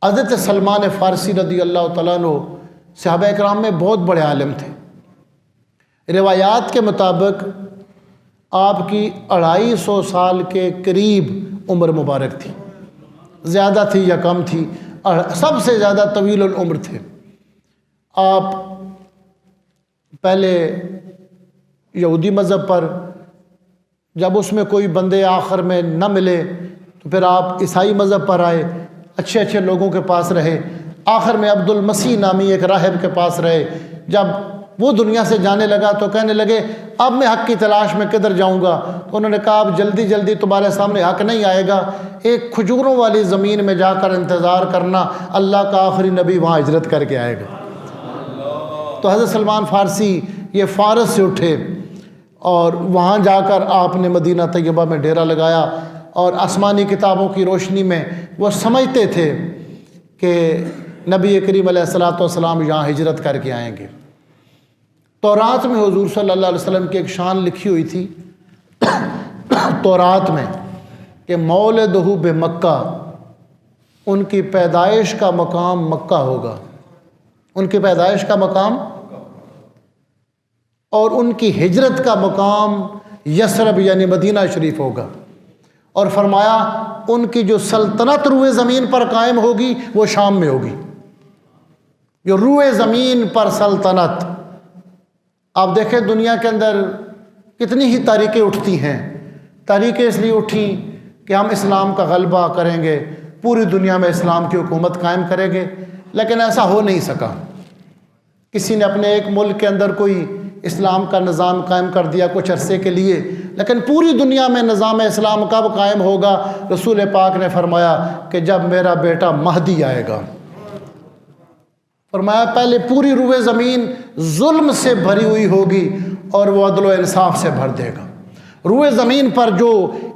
حضرت سلمان فارسی رضی اللہ تعالیٰ عنہ صحابہ کرام میں بہت بڑے عالم تھے۔ روایات کے مطابق آپ کی 250 سال کے قریب عمر مبارک تھی، زیادہ تھی یا کم تھی، سب سے زیادہ طویل العمر تھے۔ آپ پہلے یہودی مذہب پر، جب اس میں کوئی بندے آخر میں نہ ملے تو پھر آپ عیسائی مذہب پر آئے، اچھے اچھے لوگوں کے پاس رہے، آخر میں عبد المسیح نامی ایک راہب کے پاس رہے۔ جب وہ دنیا سے جانے لگا تو کہنے لگے اب میں حق کی تلاش میں کدھر جاؤں گا؟ تو انہوں نے کہا اب جلدی جلدی تمہارے سامنے حق نہیں آئے گا، ایک کھجوروں والی زمین میں جا کر انتظار کرنا، اللہ کا آخری نبی وہاں ہجرت کر کے آئے گا۔ تو حضرت سلمان فارسی یہ فارس سے اٹھے اور وہاں جا کر آپ نے مدینہ طیبہ میں ڈیرا لگایا، اور آسمانی کتابوں کی روشنی میں وہ سمجھتے تھے کہ نبی کریم علیہ الصلوۃ والسلام یہاں ہجرت کر کے آئیں گے۔ تورات میں حضور صلی اللہ علیہ وسلم کی ایک شان لکھی ہوئی تھی تورات میں کہ مولدہ بمکہ، ان کی پیدائش کا مقام مکہ ہوگا، ان کی پیدائش کا مقام، اور ان کی ہجرت کا مقام یثرب یعنی مدینہ شریف ہوگا۔ اور فرمایا ان کی جو سلطنت روئے زمین پر قائم ہوگی وہ شام میں ہوگی۔ جو روئے زمین پر سلطنت، آپ دیکھیں دنیا کے اندر کتنی ہی تاریخیں اٹھتی ہیں۔ تاریخیں اس لیے اٹھیں کہ ہم اسلام کا غلبہ کریں گے، پوری دنیا میں اسلام کی حکومت قائم کریں گے، لیکن ایسا ہو نہیں سکا۔ کسی نے اپنے ایک ملک کے اندر کوئی اسلام کا نظام قائم کر دیا کچھ عرصے کے لیے، لیکن پوری دنیا میں نظام اسلام کب قائم ہوگا؟ رسول پاک نے فرمایا کہ جب میرا بیٹا مہدی آئے گا۔ فرمایا پہلے پوری روئے زمین ظلم سے بھری ہوئی ہوگی اور وہ عدل و انصاف سے بھر دے گا۔ روئے زمین پر جو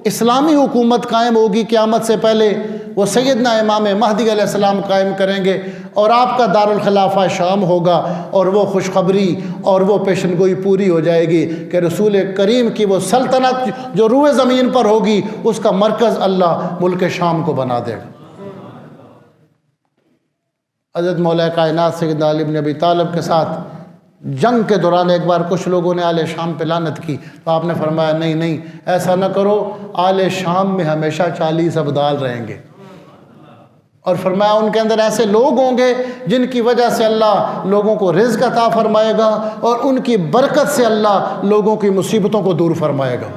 اسلامی حکومت قائم ہوگی قیامت سے پہلے، وہ سیدنا امام مہدی علیہ السلام قائم کریں گے، اور آپ کا دارالخلافہ شام ہوگا، اور وہ خوشخبری اور وہ پیشن گوئی پوری ہو جائے گی کہ رسول کریم کی وہ سلطنت جو روئے زمین پر ہوگی اس کا مرکز اللہ ملک شام کو بنا دے گا۔ حضرت مولا کائنات سیدنا علی بن ابی طالب کے ساتھ جنگ کے دوران ایک بار کچھ لوگوں نے آل شام پہ لعنت کی، تو آپ نے فرمایا نہیں نہیں ایسا نہ کرو، آل شام میں ہمیشہ 40 ابدال رہیں گے، اور فرمایا ان کے اندر ایسے لوگ ہوں گے جن کی وجہ سے اللہ لوگوں کو رزق عطا فرمائے گا، اور ان کی برکت سے اللہ لوگوں کی مصیبتوں کو دور فرمائے گا۔